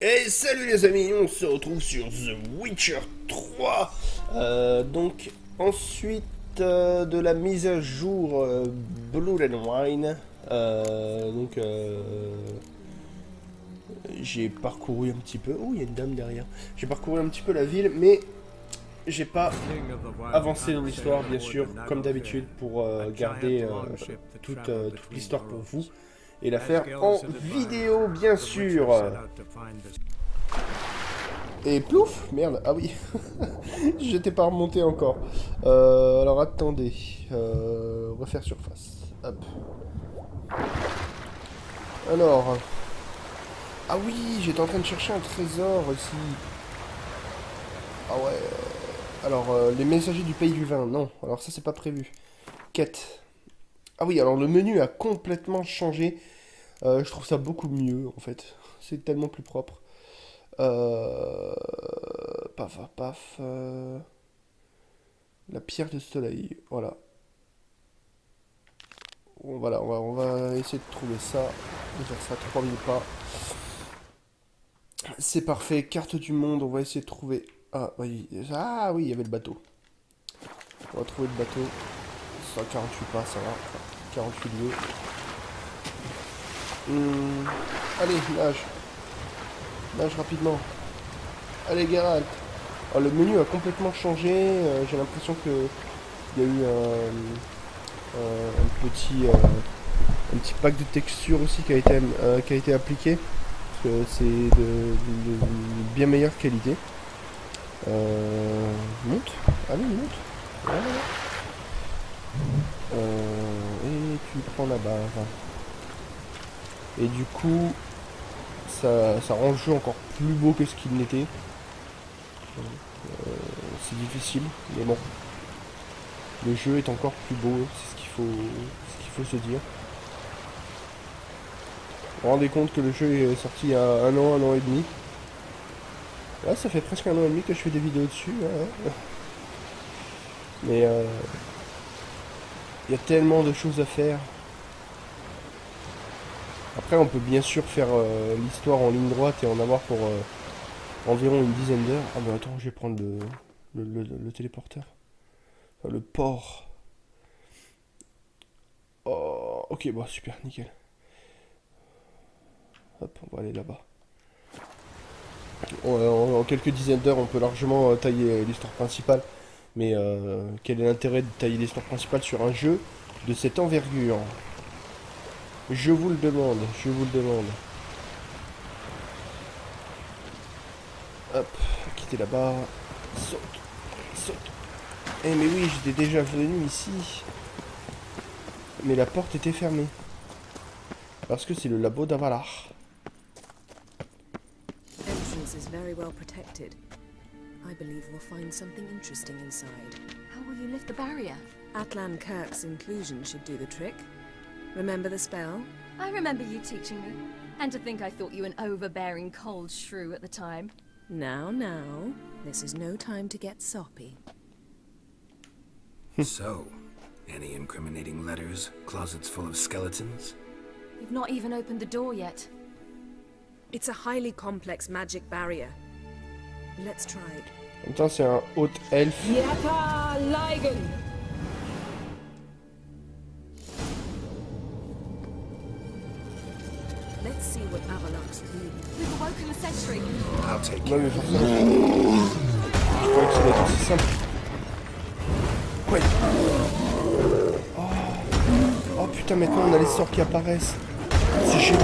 Et salut les amis, on se retrouve sur The Witcher 3. Donc ensuite de la mise à jour Blood and Wine, j'ai parcouru un petit peu. Oh, il y a une dame derrière. J'ai parcouru un petit peu la ville, mais j'ai pas avancé dans l'histoire, bien sûr, comme d'habitude, pour garder toute l'histoire pour vous et la faire en vidéo, bien sûr. Et plouf, merde, ah oui, j'étais pas remonté encore. Alors attendez, refaire surface, hop. Alors, ah oui, j'étais en train de chercher un trésor ici. Ah ouais, alors les messagers du pays du vin, non, alors ça c'est pas prévu. Quête. Ah oui, alors le menu a complètement changé, je trouve ça beaucoup mieux en fait, c'est tellement plus propre. Paf, paf. La pierre de Soleil, voilà. Voilà, on va essayer de trouver ça. De faire ça 3000 pas. C'est parfait, carte du monde, on va essayer de trouver. Ah oui, il y avait le bateau. On va trouver le bateau. 148 pas, ça va. 48 lieues. Allez, nage. Nage rapidement. Allez, Geralt. Oh, le menu a complètement changé. J'ai l'impression que il y a eu un petit pack de texture aussi qui a été appliqué. Parce que c'est de bien meilleure qualité. Monte. Allez, monte. Voilà. Et tu prends la barre. Et du coup, ça rend le jeu encore plus beau que ce qu'il n'était. C'est difficile, mais bon. Le jeu est encore plus beau, c'est ce qu'il faut se dire. Vous vous rendez compte que le jeu est sorti il y a un an et demi. Là, ça fait presque un an et demi que je fais des vidéos dessus. Hein. Mais il y a tellement de choses à faire. Après, on peut bien sûr faire l'histoire en ligne droite et en avoir pour environ une dizaine d'heures. Ah mais attends, je vais prendre le téléporteur. Enfin, le port. Oh, ok, bon, super, nickel. Hop, on va aller là-bas. En quelques dizaines d'heures, on peut largement tailler l'histoire principale. Mais quel est l'intérêt de tailler l'histoire principale sur un jeu de cette envergure? Je vous le demande, je vous le demande. Hop, quitter là-bas. Saute, saute. Eh mais oui, j'étais déjà venu ici. Mais la porte était fermée. Parce que c'est le labo d'Avalar. Entrance is very well protected. I believe we'll find something interesting inside. How will you lift the barrier? Atlan Kirk's inclusion should do the trick. Remember the spell? I remember you teaching me. And to think I thought you an overbearing cold shrew at the time. Now, this is no time to get soppy. So, any incriminating letters? Closets full of skeletons? You've not even opened the door yet. It's a highly complex magic barrier. Let's try it. En même temps, c'est un haut elfe. Let's see what Avalok's doing. We've awoken a sentry. I'll take Non care. mais forcément. Je croyais que ça allait être aussi simple. Ouais. Oh putain, maintenant on a les sorts qui apparaissent. C'est génial.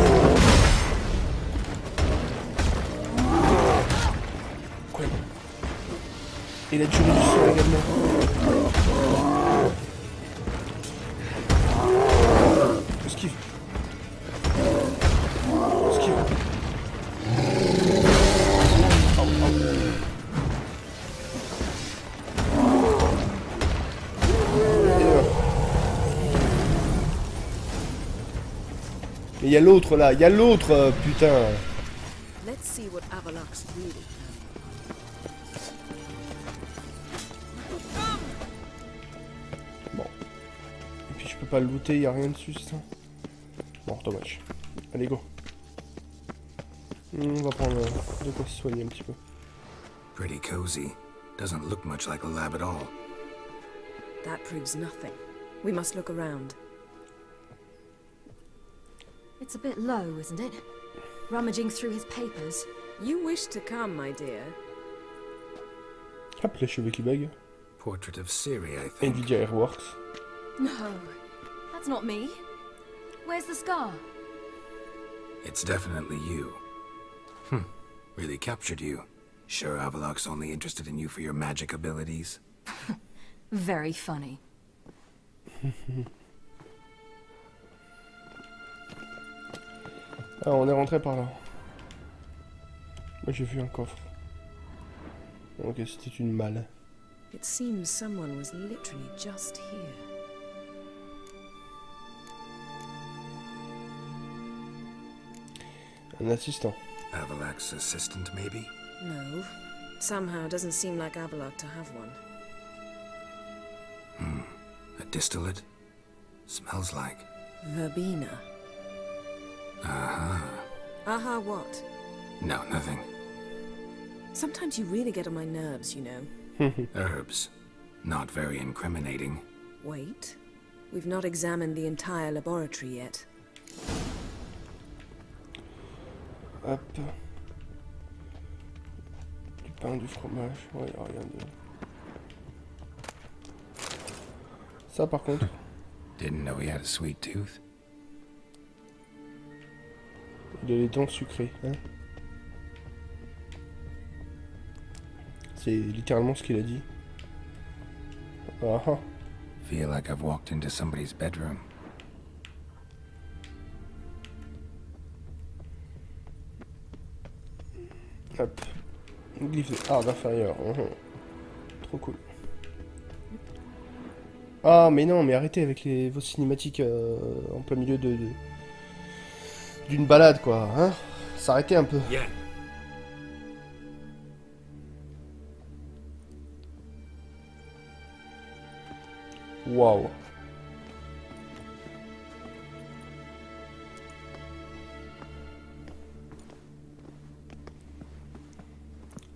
Quoi? Et la durée du sort également. Esquive. Esquive. Mais il y a l'autre là, il y a l'autre, putain. Let's see what Avalok's really Bon. Et puis je peux pas le looter, il y a rien dessus, c'est ça? Bon, dommage. Allez, go. On va prendre de quoi se soigner un petit peu. Pretty cozy. Doesn't look much like a lab at all. That proves nothing. We must look around. It's a bit low, isn't it? Rummaging through his papers. You wish to come, my dear. Hop, les cheveux qui bug. Portrait of Siri, I think. Nvidia Airworks. No, that's not me. Where's the scar? It's definitely you. Really captured you. Sure Avalok's only interested in you for your magic abilities? Very funny. Ah, on est rentré par là. Moi j'ai vu un coffre. Ok, c'était une malle. It seems someone was literally just here. Un assistant. Avalok's assistant, maybe? No. Somehow it doesn't seem like Avalok to have one. A distillate? Smells like. Verbena. Uh-huh. Aha, what? No, nothing. Sometimes you really get on my nerves, you know. Herbs. Not very incriminating. Wait. We've not examined the entire laboratory yet. Hop. Du pain, du fromage. Ouais, y a rien de... Ça par contre. Didn't know he had a sweet tooth. Il a les dents sucrées, hein. C'est littéralement ce qu'il a dit. Ah ah. Feel like I've walked into somebody's bedroom. Hop. Glyphe de art inférieur. Trop cool. Ah mais non, mais arrêtez avec vos cinématiques en plein milieu d'une balade quoi, hein. S'arrêter un peu. Yeah. Waouh.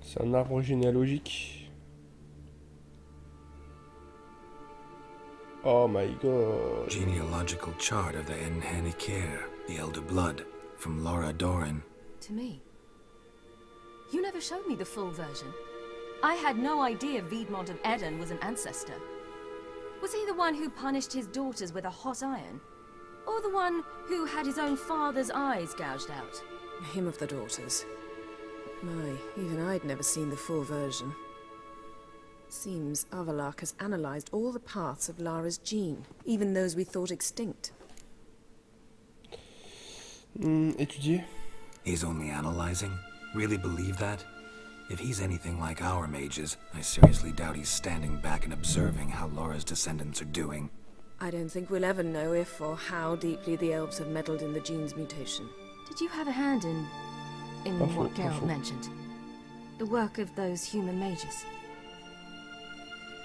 C'est un arbre généalogique. Oh my god. Genealogical chart of the Enhanikir, the elder blood, from Laura Doran. To me. You never showed me the full version. I had no idea Viedmont of Eden was an ancestor. Was he the one who punished his daughters with a hot iron? Or the one who had his own father's eyes gouged out? Him of the daughters. My, even I'd never seen the full version. Seems Avalok has analyzed all the parts of Lara's gene, even those we thought extinct. Étudier. He's only analyzing? Really believe that? If he's anything like our mages, I seriously doubt he's standing back and observing how Laura's descendants are doing. I don't think we'll ever know if or how deeply the elves have meddled in the gene's mutation. Did you have a hand in what Geralt Parfait. mentioned? The work of those human mages?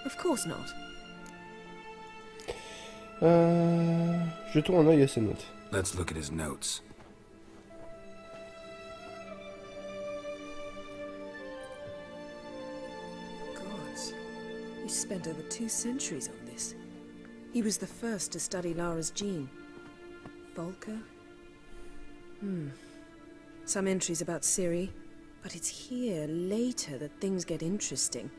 Of course not. Jetons un œil à ses notes. Let's look at his notes. Gods. He spent over 2 centuries on this. He was the first to study Lara's gene. Volker? Some entries about Ciri, but it's here, later, that things get interesting.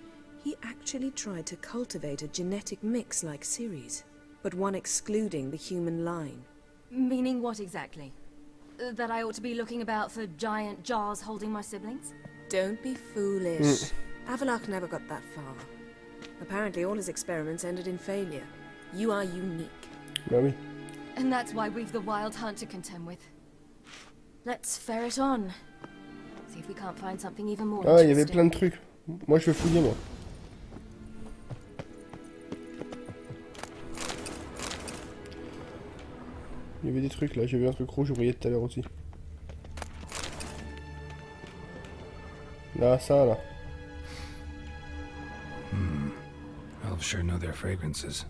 He actually tried to cultivate a genetic mix like Ciri's, but one excluding the human line. Meaning what exactly? That I ought to be looking about for giant jars holding my siblings? Don't be foolish. Avalok never got that far. Apparently all his experiments ended in failure. You are unique. Bah oui. And that's why we've the wild hunt to contend with. Let's ferret on. See if we can't find something even more Ah, il y avait interesting. plein de trucs. Moi, je vais fouiller, moi. Il y avait des trucs là, j'ai vu un truc rouge, je voyais tout à l'heure aussi. Là, ça, là. Elves sure know their fragrances.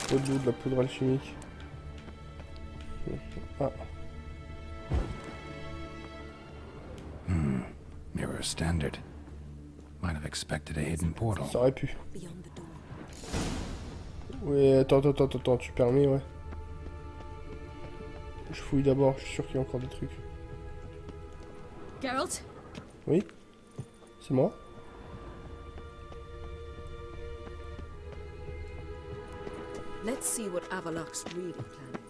Trop d'eau, de la poudre alchimique. Ah. her standard. Might have expected a hidden portal. Ça aurait pu. Beyond the door. Ouais, attends, tu permets, ouais. Je fouille d'abord, je suis sûr qu'il y a encore des trucs. Geralt? Oui? C'est moi? Let's see what Avalok's really planning.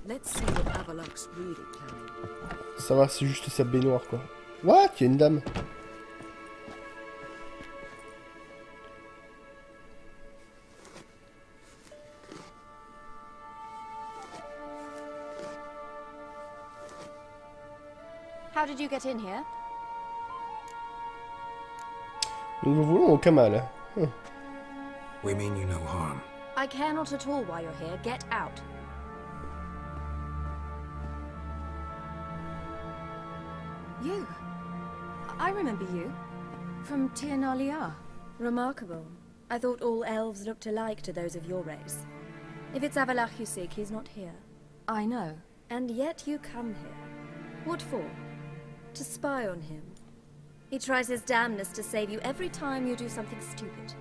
Let's see what Avalok's really planning. Ça va, c'est juste sa baignoire, quoi. What? Il y a une dame. How did you get in here? Nous ne voulons aucun mal. We mean you no harm. I care not at all why you're here. Get out. You? I remember you. From Tir-na-Liar. Remarkable. I thought all elves looked alike to those of your race. If it's Avalok you seek, he's not here. I know. And yet you come here. What for? To spy on him. He tries his damnedest to save you every time you do something stupid.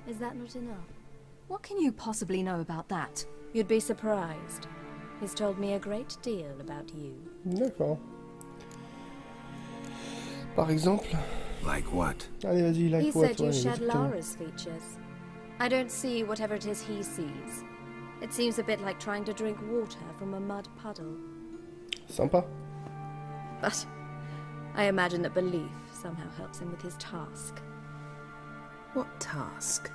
Is that not enough? What can you possibly know about that? You'd be surprised. He's told me a great deal about you. D'accord. Par exemple... Like what? Allez, vas-y, like He what, said you ouais, shared exactement. Lara's features. I don't see whatever it is he sees. It seems a bit like trying to drink water from a mud puddle. Sympa. But I imagine that belief somehow helps him with his task. What task?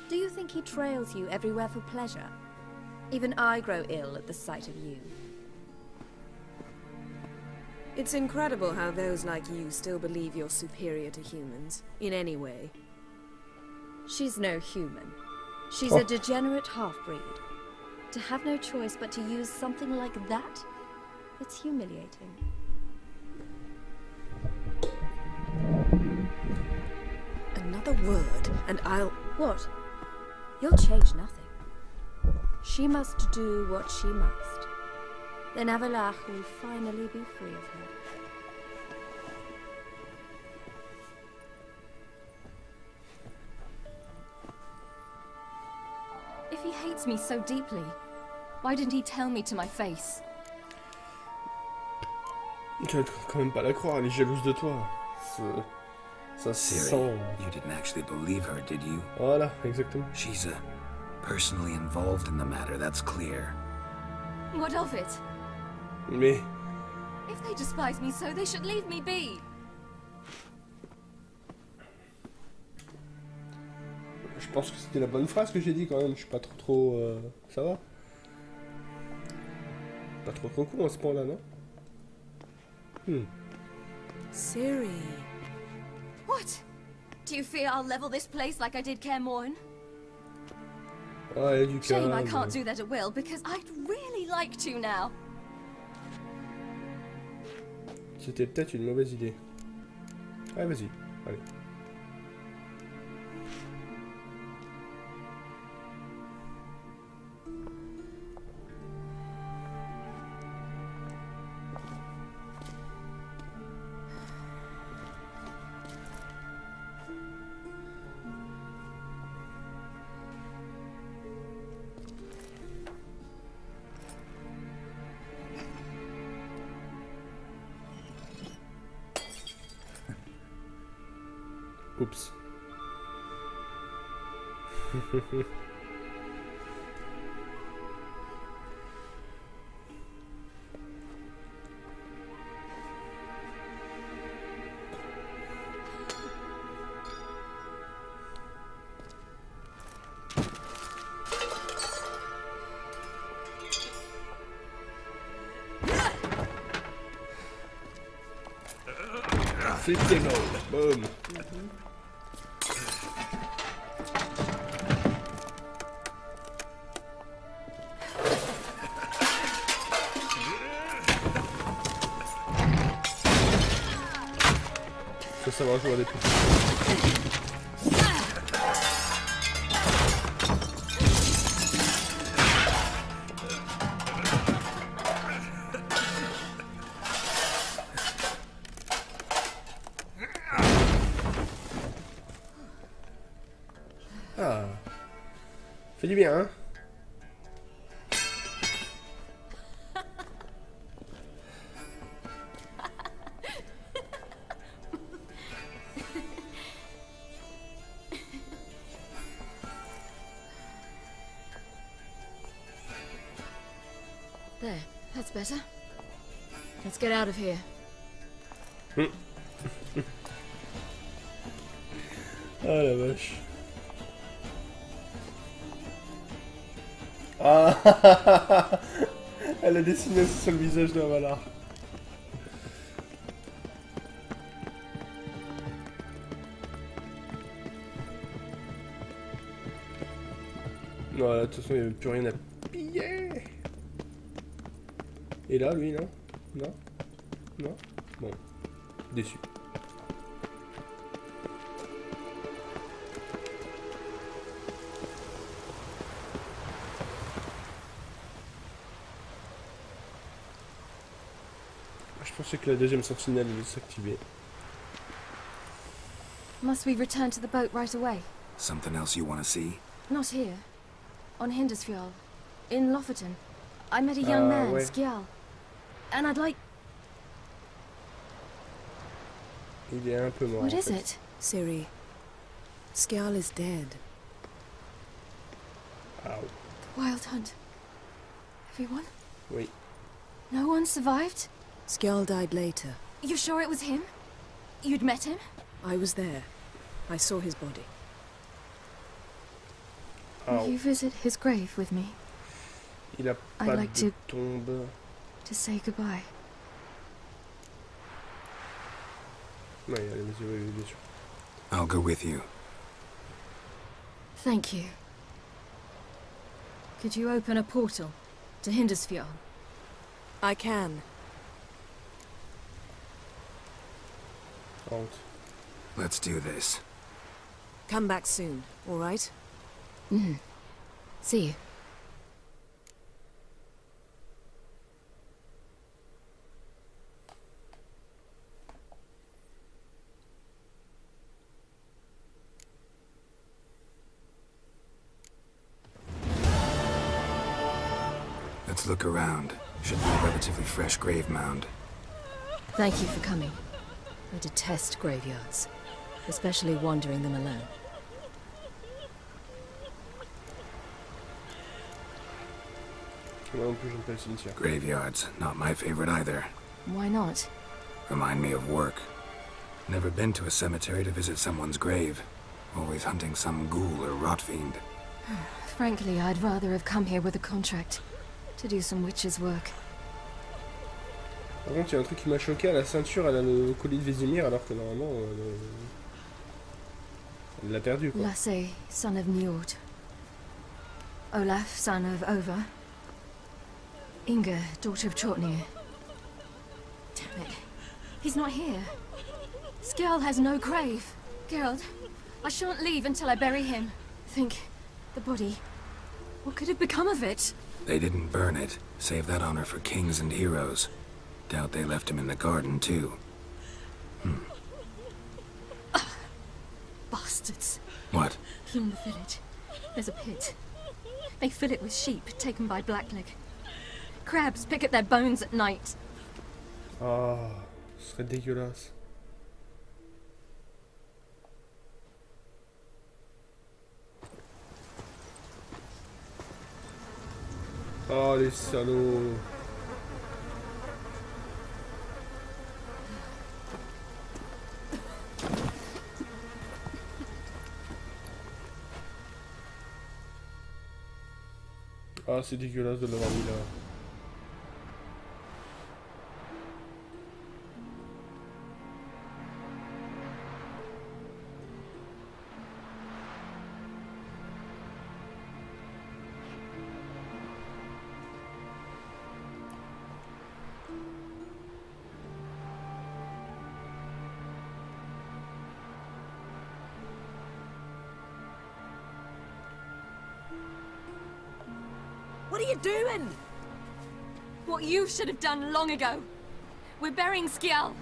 Do you think he trails you everywhere for pleasure? Even I grow ill at the sight of you. It's incredible how those like you still believe you're superior to humans, in any way. She's no human. She's Oh. a degenerate half-breed. To have no choice but to use something like that? It's humiliating. Another word, and I'll... What? You'll change nothing. She must do what she must. Then Avalok will finally be free of her. If he hates me so deeply, why didn't he tell me to my face? Tu vas quand même pas la croire, elle est jalouse de toi. Ça se Siri, sent. you didn't actually believe her, did you? Voilà, exactement. She's personally involved in the matter, that's clear. What of it? Mais... If they despise me so, they should leave me be. Je pense que c'était la bonne phrase que j'ai dit quand même. Je suis pas trop... Ça va? Pas trop con à ce point-là, non? Siri. What? Do you fear I'll level this place like I did Kaer Morhen? Ah, il y a du Shame I calme. can't do that at will, because I'd really like to now. C'était peut-être une mauvaise idée. Ah, vas-y. Allez. Oups. Flip the mode. Boom. Faut savoir jouer à des trucs. Fait du bien, hein. There, that's better. Let's get out of here. Ah la vache. Ah. Elle a dessiné ça sur le visage de Valar. Non, là, de toute façon, il n'y avait plus rien à piller. Et là, lui, non? Non? Non? Bon. Déçu. Je pensais que la deuxième sentinelle allait s'activer. Must we return to the boat right away? Something else you want to see? Not here. On Hindusfjall. In Lofoten. I met a young man, ouais. Skjal. And I'd like... Il est un peu mort. What en is fait. it? Ciri, Skjal is dead. Ah, The Wild Hunt. Everyone? oui. No one survived? Skjal died later. You sure it was him? You'd met him? I was there. I saw his body. Will Ah, you visit his grave with me? il a I'd pas like de to- tombe. To say goodbye. Oui, allez, vas-y, oui, bien sûr. I'll go with you. Thank you. Could you open a portal to Hindusfjall? I can. Honte. Let's do this. Come back soon, all right? See you. Let's look around. Should be a relatively fresh grave mound. Thank you for coming. I detest graveyards, especially wandering them alone. Moi non plus, j'aime pas le cimetière. Graveyards, not my favorite either. Why not? Remind me of work. Never been to a cemetery to visit someone's grave. Always hunting some ghoul or rot fiend. Frankly, I'd rather have come here with a contract to do some witch's work. Par contre, il y a un truc qui m'a choqué, à la ceinture, elle a le collier de Vézimir, alors que normalement, elle l'a perdu, quoi. Lasse, son of Njord. Olaf, son of Over. Inga, daughter of Trotnir. Damn it. He's not here. Skjal has no grave. Geralt, I shan't leave until I bury him. Think, the body. What could have become of it? They didn't burn it. Save that honor for kings and heroes. Doubt they left him in the garden, too. Bastards. What? Beyond the village, there's a pit. They fill it with sheep taken by Blackleg. Crabs pick at their bones at night. Ah, ce serait dégueulasse. Oh, les salauds. Ah, c'est dégueulasse de l'avoir mis là. What are you doing? What you should have done long ago. We're burying Skjal.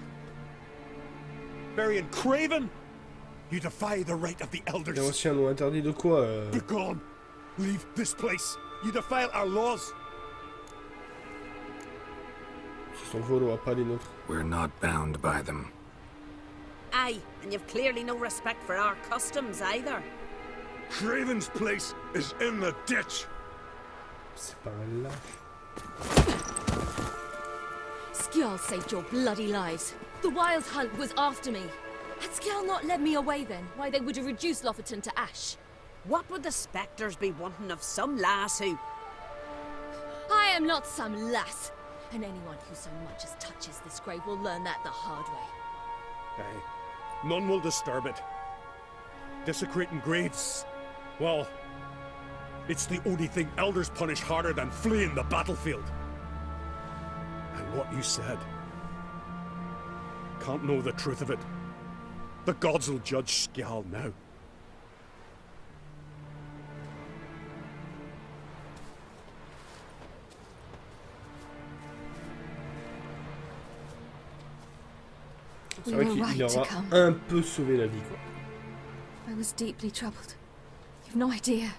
Burying Craven? You defy the right of the Il y a elders. aussi un nom interdit de quoi Begone! Leave this place. You defile our laws. C'est son volo, pas les nôtres. We're not bound by them. Aye, and you've clearly no respect for our customs either. Craven's place is in the ditch. C'est pas un lâche. Skjall saved your bloody lives. The Wild Hunt was after me. Had Skjall not led me away then, why they would have reduced Lofferton to ash. What would the spectres be wanting of some lass who... I am not some lass, and anyone who so much as touches this grave will learn that the hard way. Aye. None will disturb it. Desecrating graves. Well, it's the only thing elders punish harder than fleeing the battlefield. And what you said. Can't know the truth of it. The gods will judge Skjall now. C'est vrai qu'il aura un peu sauvé la vie, quoi. I was deeply troubled. You've no idea.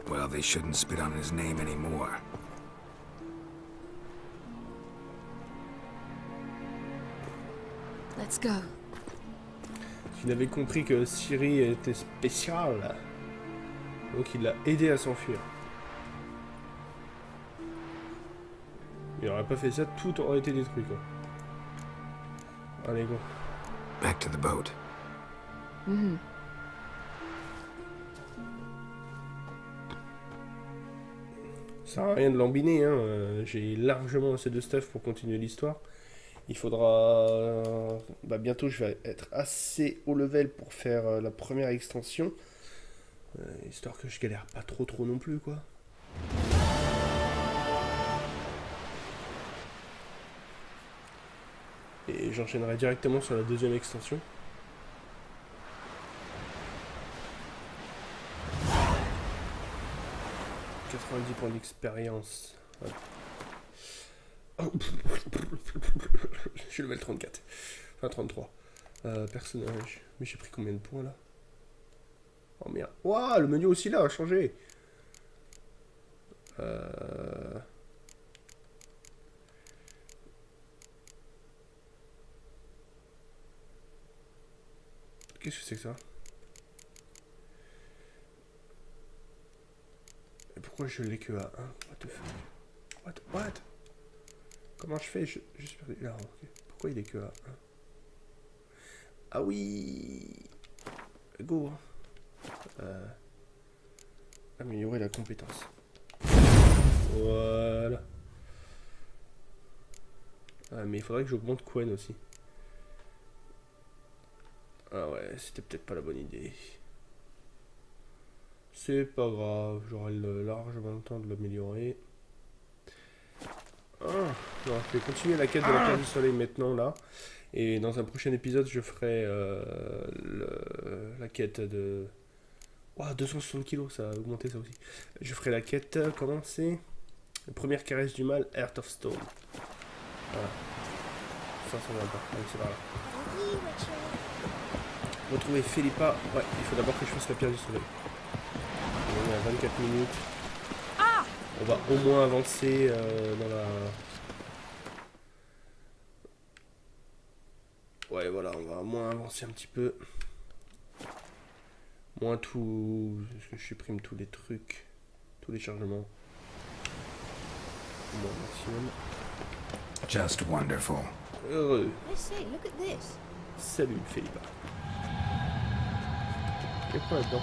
Well, they shouldn't spit on his name anymore. Let's go. Il avait compris que Ciri était spéciale. Donc il l'a aidé à s'enfuir. Il aurait pas fait ça, tout aurait été détruit, quoi. Allez, go. Back to the boat. Ça sert à rien de l'embiner, hein. J'ai largement assez de stuff pour continuer l'histoire. Il faudra... bientôt, je vais être assez haut level pour faire la première extension. Histoire que je galère pas trop non plus, quoi. Et j'enchaînerai directement sur la deuxième extension. « 90 points d'expérience. Ouais. Oh. Je suis level 34. Enfin 33. Personnage. Mais j'ai pris combien de points là? Oh merde. Waouh, le menu aussi là a changé. Qu'est-ce que c'est que ça? Et pourquoi je l'ai que à 1? What the fuck? What? Comment je fais? Je suis perdu. Là, ok. Pourquoi il est que à 1? Ah oui! Go! Améliorer la compétence. Voilà. Ah, mais il faudrait que j'augmente Quen aussi. Ah ouais, c'était peut-être pas la bonne idée. C'est pas grave, j'aurai largement le temps de l'améliorer. Ah, alors, je vais continuer la quête de la Pierre du Soleil maintenant là. Et dans un prochain épisode, je ferai la quête de... Wow, 260 kilos, ça a augmenté ça aussi. Je ferai la quête, comment c'est? La première caresse du mal, Heart of Stone. Voilà. Ça va pas, allez, c'est par là. Retrouver Philippa. Ouais, il faut d'abord que je fasse la Pierre du Soleil. On est à 24 minutes. On va au moins avancer dans la... Ouais, voilà, on va au moins avancer un petit peu. Moins tout... Parce que je supprime tous les trucs. Tous les chargements. Au moins maximum. Just wonderful. Heureux. I say, look at this. Salut Philippa. Il y a quoi là-dedans?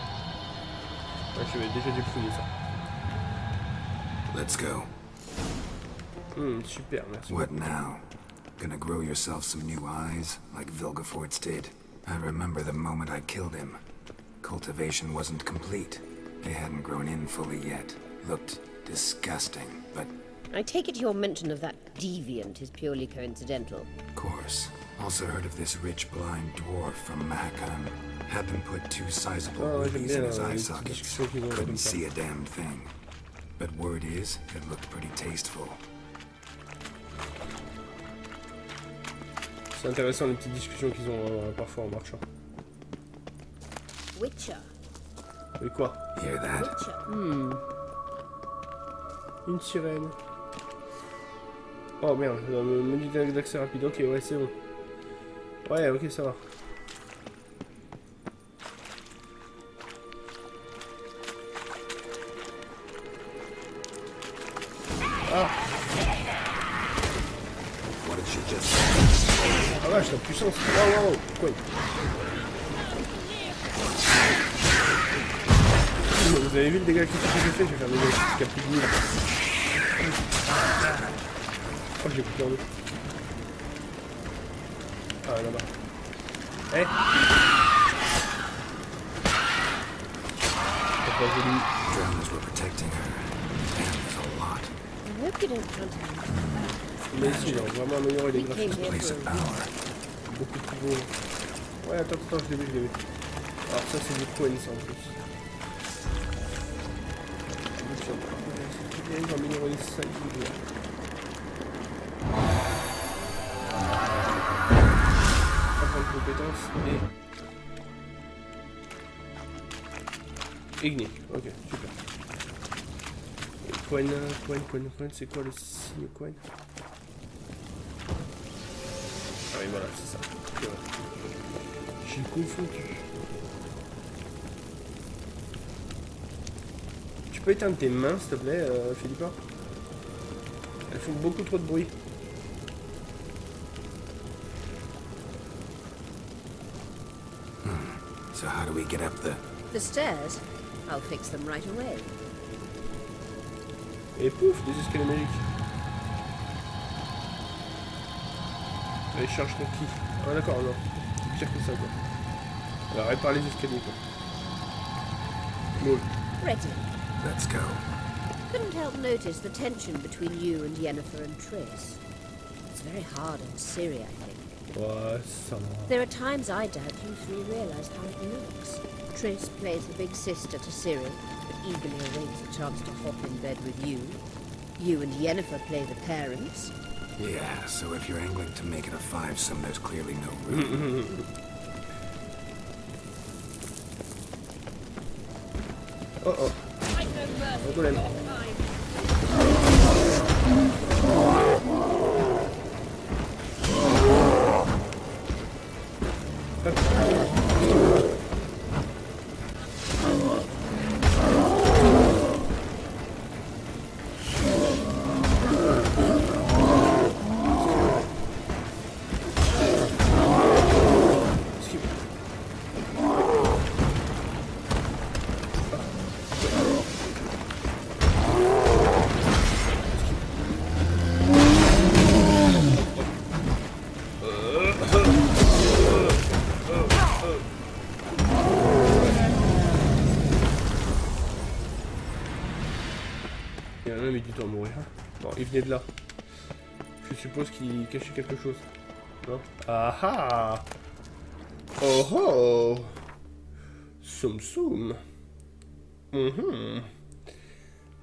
Ouais, je vais déjà dû fouiller ça. Let's go. Super, merci. What now? Gonna grow yourself some new eyes, like Vilgefortz did? I remember the moment I killed him. Cultivation wasn't complete. They hadn't grown in fully yet. Looked disgusting, but... I take it your mention of that deviant is purely coincidental. Of course. Also heard of this rich blind dwarf from Mahakan. Had them put 2 sizable rubies in his eye sockets. Couldn't see a damn thing. But word is, it looked pretty tasteful. C'est intéressant les petites discussions qu'ils ont parfois en marchant. Witcher. Mais quoi? Hear that? Une sirène. Oh merde, me dit d'accès rapide. Ok, ouais, c'est bon. Ouais, ok, ça va. Ah! What did she just Ah vache, la puissance! Wow, wow, quoi? Vous avez vu le dégât que j'ai fait? Je vais faire des dégâts jusqu'à plus de 1000. Oh, j'ai coupé en deux. Ah, là-bas. Eh! C'est pas joli. Drones were protecting her. Damn, there's a lot. I hope you don't hunt him. Mais si, ils ont vraiment amélioré les We came graphismes. here Place for of a power. Beaucoup plus beau. Ouais, attends, je l'ai vu, Alors ça, c'est des coins, ça, en plus. Ils ont amélioré ça, ils vont. Compétences et Igni, ok, super. Coin, c'est quoi le signe coin? Ah oui, voilà, c'est ça. Je suis confondu. Tu peux éteindre tes mains, s'il te plaît, Philippa? Elles font beaucoup trop de bruit. So how do we get up The stairs? I'll fix them right away. Et pouf, des escaliers magiques. Allez, charge conquis. Ah d'accord, non. C'est pire que ça, quoi. Alors, répare les escaliers, quoi. Lol. Ready. Let's go. Couldn't help notice the tension between you and Yennefer and Triss. It's very hard on Ciri, I think. Ouais, ça va. There are times I doubt you three realize how it looks. Triss plays the big sister to Ciri, but eagerly awaits a chance to hop in bed with you. You and Yennefer play the parents. Yeah, so if you're angling to make it a five-some, there's clearly no room. Oh oh. Un golem. Il y en a un mis du temps à mourir. Bon, il venait de là. Je suppose qu'il cachait quelque chose. Non? Ah ah! Oh oh! Soum soum!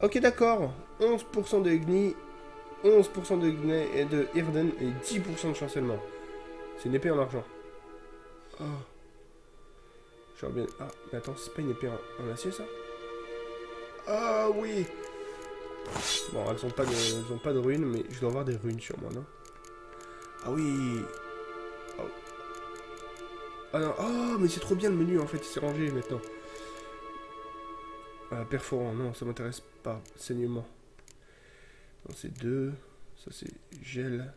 Ok, d'accord. 11% de Igni, 11% de Gnei et de Irden et 10% de chancellement. C'est une épée en argent. Oh. J'aurais bien... Ah, mais attends, c'est pas une épée en acier, ça? Ah oui! Bon, elles ont pas de runes, mais je dois avoir des runes sur moi, non? Ah oui! Oh. Ah non, oh, mais c'est trop bien le menu, en fait, il s'est rangé maintenant. Perforant, non, ça m'intéresse pas. Saignement. Non, c'est 2. Ça, c'est gel.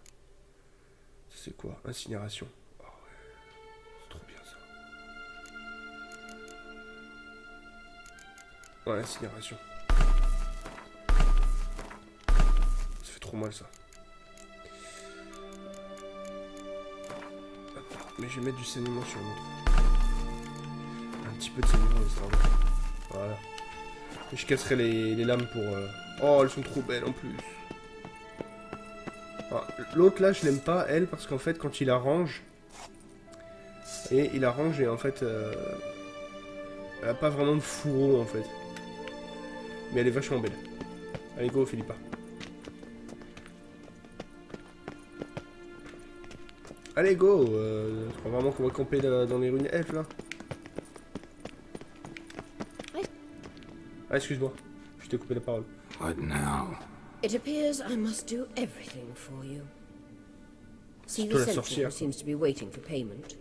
Ça, c'est quoi? Incinération. Oh, ouais. C'est trop bien, ça. Ouais, incinération. Ça fait trop mal, ça. Hop. Mais je vais mettre du saignement sur l'autre. Un petit peu de saignement, ça va. Voilà. Et je casserai les lames pour... Oh, elles sont trop belles en plus. L'autre là, je l'aime pas, elle, parce qu'en fait, quand il la range... Et il la range et en fait... elle a pas vraiment de fourreau en fait. Mais elle est vachement belle. Allez, go, Philippa. Allez, go. Je crois vraiment qu'on va camper dans les ruines elfes là. Ah, excuse-moi. Je t'ai coupé la parole. What now? It appears I must do everything for you. See Toi, the la sentry sorcière, who seems to be waiting for payment.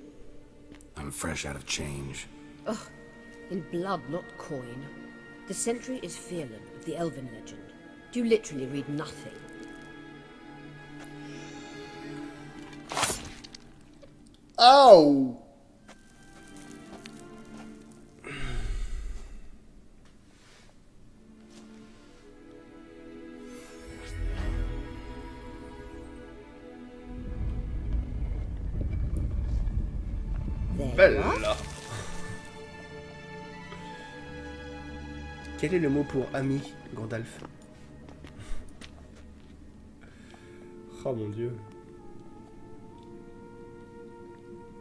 I'm fresh out of change. Ugh, in blood, not coin. The sentry is Fearlan of the Elven legend. Do you literally read nothing? Ow! There you are. Bella. Quel est le mot pour ami, Gandalf? Oh mon dieu.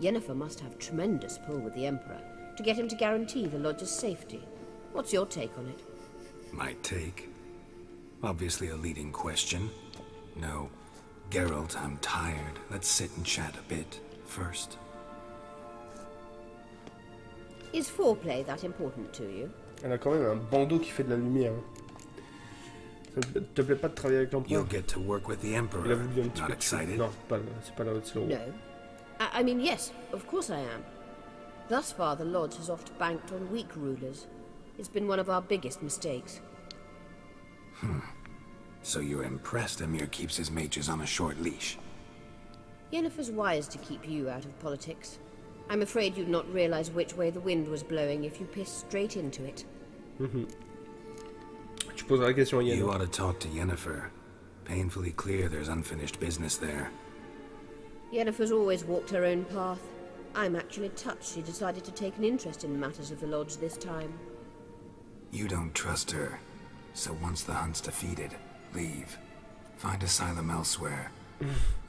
Yennefer must have tremendous pull with the Emperor to get him to guarantee the lodge's safety. What's your take on it? My take? Obviously a leading question. No. Geralt, I'm tired. Let's sit and chat a bit first. Is foreplay that important to you? Elle a quand même un bandeau qui fait de la lumière. Ça te plaît pas de travailler avec l'empereur? You'll get to work with the Il a Emperor. voulu un petit Not peu. excited? Non, c'est pas là, c'est le No. I mean, yes, of course I am. Thus far, the Lodge has oft banked on weak rulers. It's been one of our biggest mistakes. So you're impressed Emir keeps his mages on a short leash? Yennefer's wise to keep you out of politics. I'm afraid you'd not realize which way the wind was blowing if you pissed straight into it. Tu poseras la question à Yen. You ought to talk to Yennefer. Painfully clear there's unfinished business there. Yennefer's always walked her own path. I'm actually touched she decided to take an interest in matters of the Lodge this time. You don't trust her. So once the hunt's defeated, leave. Find asylum elsewhere.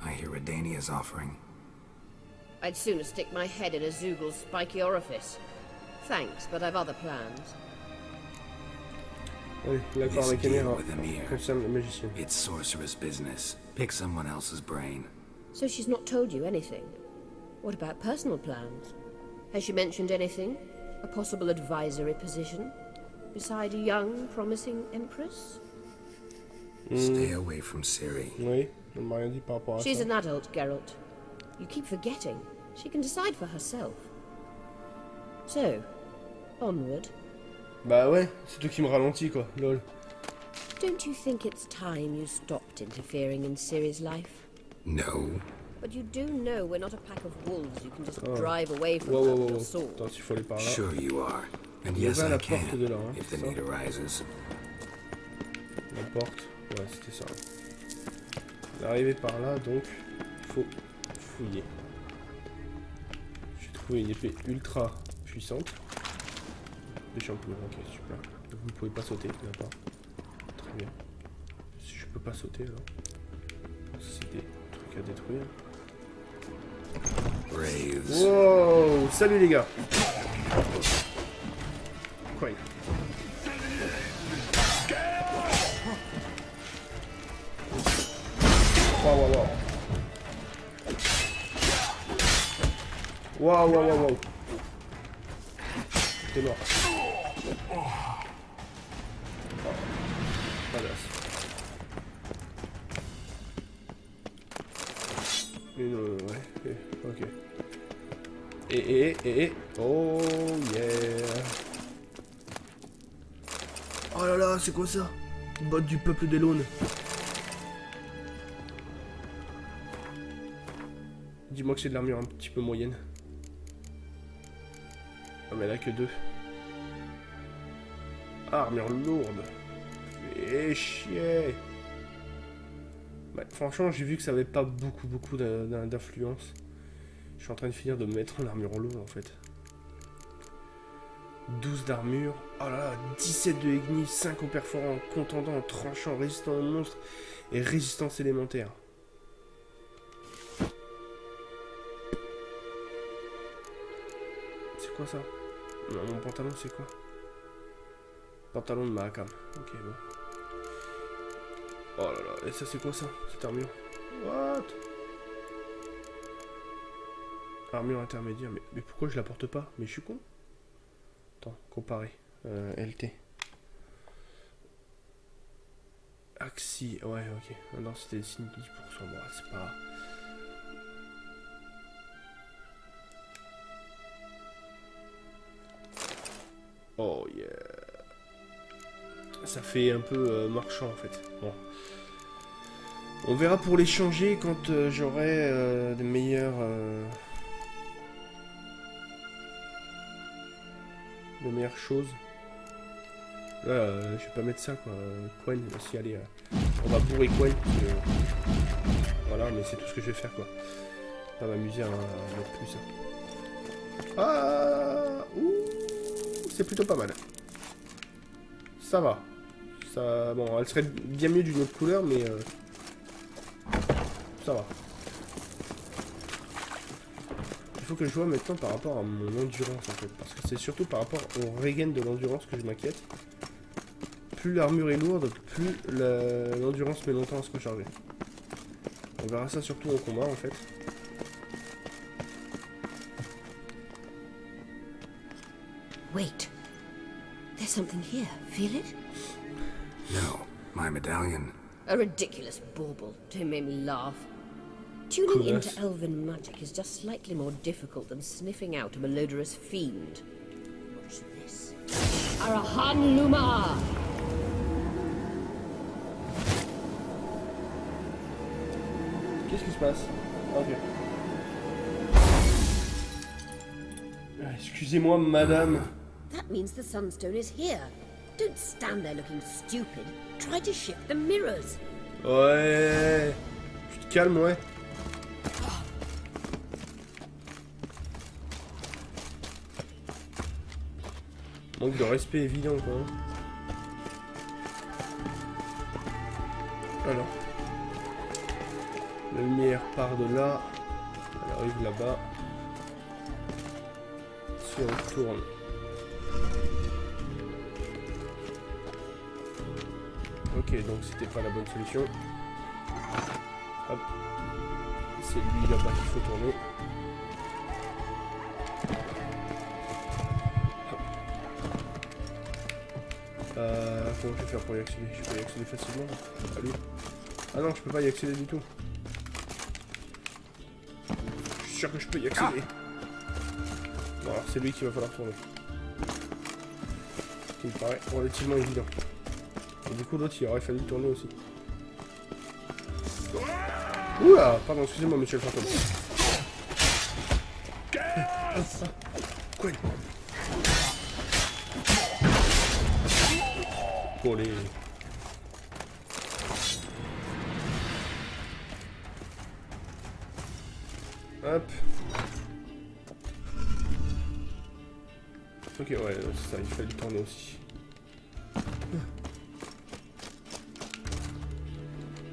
I hear Redania's offering. I'd sooner stick my head in a Zoogl's spiky orifice. Thanks, but I've other plans. Oui, l'accord This avec deal Emir with Emir. concerne le magicien. It's sorceress business. Pick someone else's brain. So she's not told you anything? What about personal plans? Has she mentioned anything? A possible advisory position? Beside a young, promising empress? Stay away from Ciri. Oui, elle m'a rien dit par rapport à She's ça. an adult, Geralt. You keep forgetting. She can decide for herself. So, onward. Bah ouais, c'est toi qui me ralentis quoi, lol. Don't you think it's time you stopped interfering in Ciri's life? No. But you do know we're not a pack of wolves you can just Oh. drive away from Wow, wow, with wow. your sword. Attends, s'il faut aller par là. Sure you are. And Il yes, ouvre I la porte can, de là, hein, if the c'est need ça? arises. La porte, ouais, c'était ça. On est arrivé par là, donc il faut fouiller. J'ai trouvé une épée ultra puissante. Des champignons, ok, super. Donc vous ne pouvez pas sauter, d'accord. Très bien. Si je peux pas sauter alors. C'est des trucs à détruire. Braves. Wow, salut les gars. Quoi? Waouh, waouh, waouh. Waouh, waouh, waouh, waouh. T'es mort. Oh, badass. Ouais, ok. Et. Oh yeah. Oh là là, c'est quoi ça? Botte du peuple des Launes. Dis-moi que c'est de l'armure un petit peu moyenne. Ah mais elle a que 2. Ah, armure lourde. Et chier. Bah, franchement, j'ai vu que ça avait pas beaucoup d'influence. Je suis en train de finir de me mettre en armure lourde en fait. 12 d'armure. Oh là là, 17 de Igni, 5 en perforant, contendant, tranchant, résistant aux monstres et résistance élémentaire. C'est quoi ça? Non, mon pantalon c'est quoi? Pantalon de Mahakam. Ok, bon. Oh là là, et ça c'est quoi ça? Cette armure? What? Armure intermédiaire, mais pourquoi je la porte pas? Mais je suis con. Attends, comparer. LT. Axi, ouais, ok. Non, c'était des signes de 10%. Bon, c'est pas... Oh yeah. Ça fait un peu marchand en fait. Bon. On verra pour les changer quand j'aurai des meilleures... de meilleures choses. Là, je vais pas mettre ça quoi. Quen, si allez, on va bourrer Quen. Voilà, mais c'est tout ce que je vais faire quoi. Pas m'amuser à mettre plus ça. Ah, ouh, c'est plutôt pas mal. Ça va. Ça, bon, elle serait bien mieux d'une autre couleur, mais ça va. Il faut que je vois maintenant par rapport à mon endurance en fait, parce que c'est surtout par rapport au regain de l'endurance que je m'inquiète. Plus l'armure est lourde, plus l'endurance met longtemps à se recharger. On verra ça surtout au combat en fait. Wait. There's something here. Feel it? No, my medallion. A ridiculous bauble. Don't make me laugh. Tuning into elven magic is just slightly more difficult than sniffing out a malodorous fiend. Watch this. Arahan Luma! Qu'est-ce qui se passe? Ok. Excusez-moi, madame. That means the sunstone is here. Don't stand there looking stupid. Try to shift the mirrors. Ouais. Tu te calmes, ouais. Manque de respect évident, quoi. Alors. La lumière part de là. Elle arrive là-bas. Si on tourne. Ok, donc c'était pas la bonne solution. Hop. C'est lui là-bas qu'il faut tourner. Comment je vais faire pour y accéder? Je peux y accéder facilement. Allez. Ah non, je peux pas y accéder du tout. Je suis sûr que je peux y accéder. Bon, alors c'est lui qu'il va falloir tourner. Ce qui me paraît relativement évident. Et du coup, l'autre, il aurait fallu tourner aussi. Oula, pardon, excusez-moi, monsieur le fantôme. Quoi? Pour les... Hop. Ok, ouais, c'est ça, il fallait tourner aussi.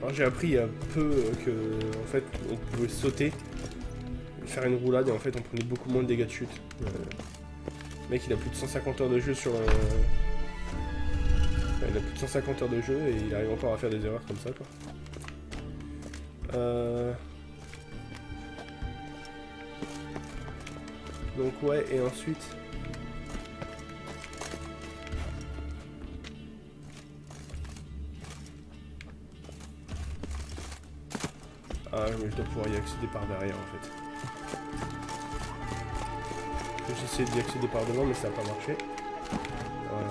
Alors j'ai appris il y a peu que en fait on pouvait sauter, faire une roulade et en fait on prenait beaucoup moins de dégâts de chute. Le mec il a plus de 150 heures de jeu sur il a plus de 150 heures de jeu et il arrive encore à faire des erreurs comme ça quoi. Donc ouais, et ensuite... Ah mais je dois pouvoir y accéder par derrière en fait. J'ai essayé d'y accéder par devant mais ça n'a pas marché. Voilà.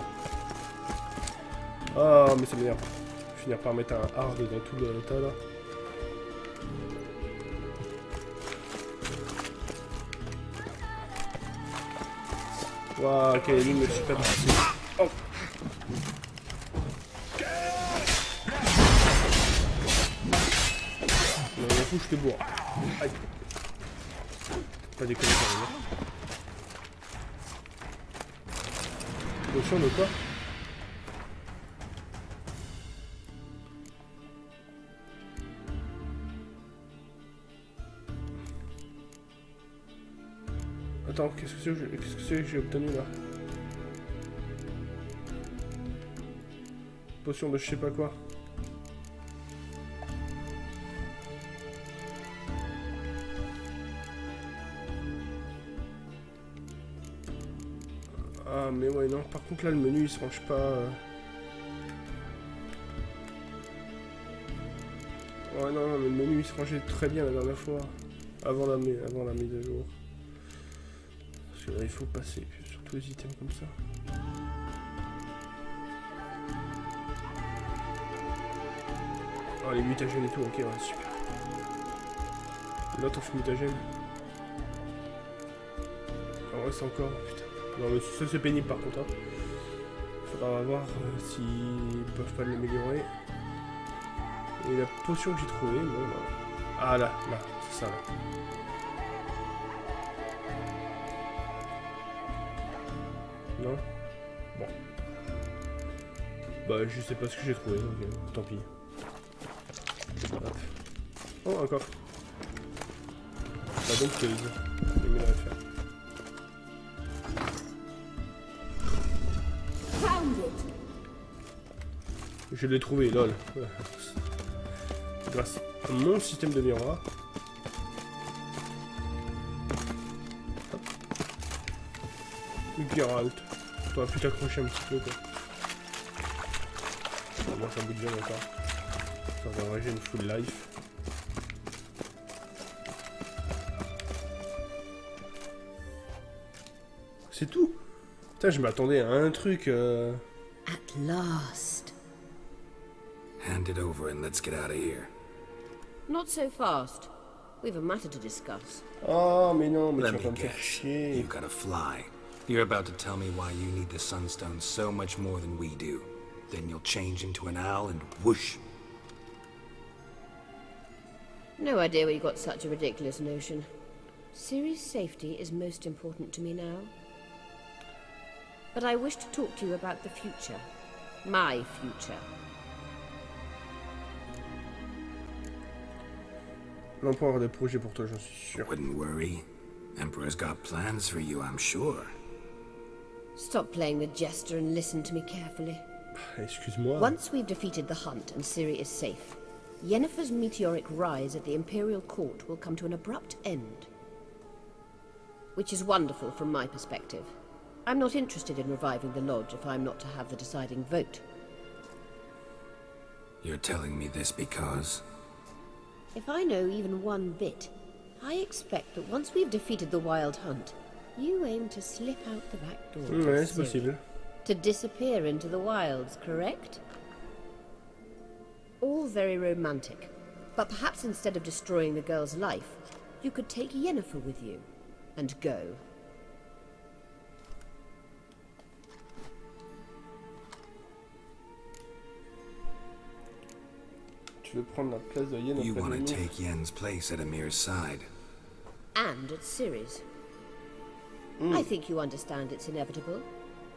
Ah mais ça m'énerve. Je vais finir par mettre un hard dans tout le tas là. Waouh, quelle ligne me super difficile. Oh. Non, on fout, je te bourre. Aïe. Pas déconner quand même. Potion de quoi? Attends, qu'est-ce que c'est que j'ai obtenu là? Potion de je sais pas quoi. Ah mais ouais non, par contre là le menu il se range pas. Ouais, non, mais le menu il se rangeait très bien la dernière fois. Avant la mise à jour. Parce que là, il faut passer sur tous les items comme ça. Oh, les mutagènes et tout, ok, ouais, super. Lot of mutagènes. Ah ouais, c'est encore, putain. Non, mais ça c'est pénible par contre. Hein. Faudra voir s'ils peuvent pas l'améliorer. Et la potion que j'ai trouvée, bon, voilà. Ah là, c'est ça là. Non? Bon. Bah, je sais pas ce que j'ai trouvé, donc tant pis. Hop. Oh, encore. La donc case. J'ai mis la faire. Je l'ai trouvé, lol. Grâce à mon système de miroir. Geralt. T'aurais pu t'accrocher un petit peu quoi. Moi ça me bout de bien encore. Ça va enrager une full life. C'est tout. Putain, je m'attendais à un truc. At last. Hand it over and let's get out of here. Not so fast. We've a matter to discuss. Oh, mais non, mais Let tu vas me pas me faire guess. chier. You gotta fly. You're about to tell me why you need the Sunstone so much more than we do. Then you'll change into an owl and whoosh. No idea where you got such a ridiculous notion. Ciri's safety is most important to me now. But I wish to talk to you about the future. My future. L'empereur a des projets pour toi, j'en suis sûr. Wouldn't worry. Emperor's got plans for you, I'm sure. Stop playing the jester and listen to me carefully. Excuse-moi. Once we've defeated the hunt and Ciri is safe, Yennefer's meteoric rise at the Imperial Court will come to an abrupt end. Which is wonderful from my perspective. I'm not interested in reviving the Lodge if I'm not to have the deciding vote. You're telling me this because... If I know even one bit, I expect that once we've defeated the Wild Hunt, you aim to slip out the back door to Ouais, c'est Ciri. possible. To disappear into the wilds, correct? All very romantic. But perhaps instead of destroying the girl's life, you could take Yennefer with you and go. Tu veux prendre la place de Yen You auprès want de to nous? take Yen's place at Amir's side. And at Ciri's. I think you understand it's inevitable,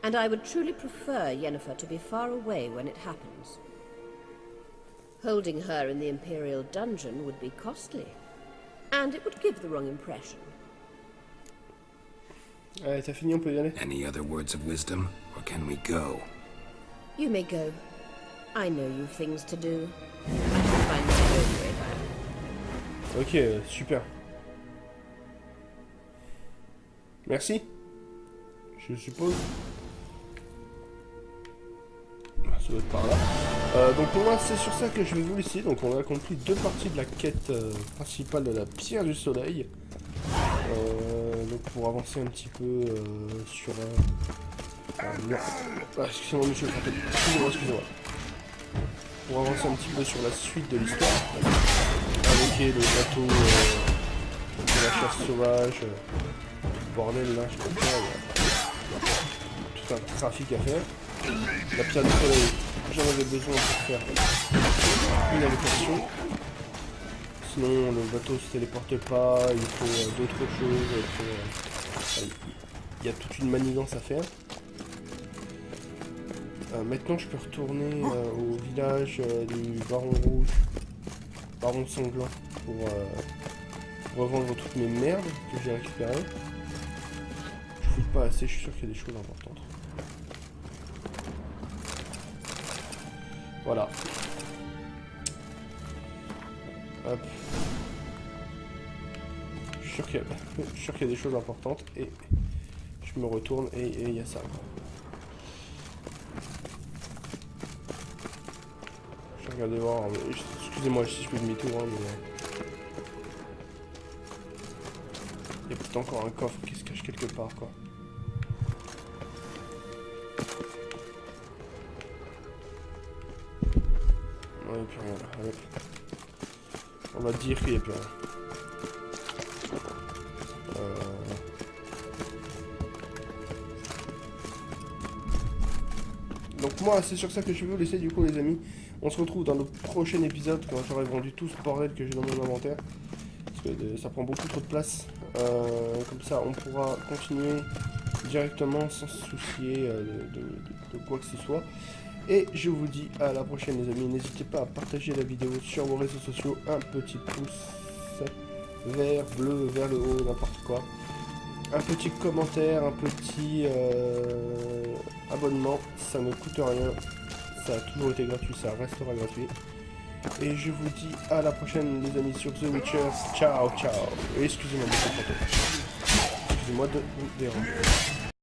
and I would truly prefer Yennefer to be far away when it happens. Holding her in the Imperial dungeon would be costly, and it would give the wrong impression. Allez, t'as fini, on peut y aller. Any other words of wisdom, or can we go? You may go. I know you've things to do. I shall find my own way back. Ok, super. Merci. Je suppose. Ça doit être par là. Donc pour moi c'est sur ça que je vais vous laisser. Donc on a accompli 2 parties de la quête principale de la pierre du soleil. Donc pour avancer un petit peu sur... excusez-moi monsieur le fantôme. Excusez-moi. Pour avancer un petit peu sur la suite de l'histoire. Avec le bateau de la chasse sauvage. Bordel là, je comprends. Tout un trafic à faire. La pierre du soleil, j'en avais besoin pour faire une allocation. Sinon le bateau se téléporte pas, il faut d'autres choses. Il y a toute une manigance à faire. Maintenant je peux retourner au village du baron rouge, baron sanglant, pour revendre toutes mes merdes que j'ai récupérées. Je fouille pas assez, je suis sûr qu'il y a des choses importantes. Voilà. Hop. Je suis sûr qu'il y a des choses importantes et je me retourne et il y a ça. Je vais regarder voir ce que Excusez-moi si je fais demi-tour, hein, mais... Il y a peut-être encore un coffre qui se cache quelque part, quoi. Non, il n'y a plus rien là. Allez. On va dire qu'il n'y a plus rien. Donc moi, c'est sur ça que je vais vous laisser du coup, les amis. On se retrouve dans le prochain épisode quand j'aurai vendu tout ce bordel que j'ai dans mon inventaire. Parce que ça prend beaucoup trop de place. Comme ça, on pourra continuer directement sans se soucier de quoi que ce soit. Et je vous dis à la prochaine, les amis. N'hésitez pas à partager la vidéo sur vos réseaux sociaux. Un petit pouce vert, bleu, vers le haut, n'importe quoi. Un petit commentaire, un petit abonnement. Ça ne coûte rien. Ça a toujours été gratuit, ça restera gratuit. Et je vous dis à la prochaine, les amis, sur The Witcher. Ciao, ciao. Et excusez-moi de vous déranger.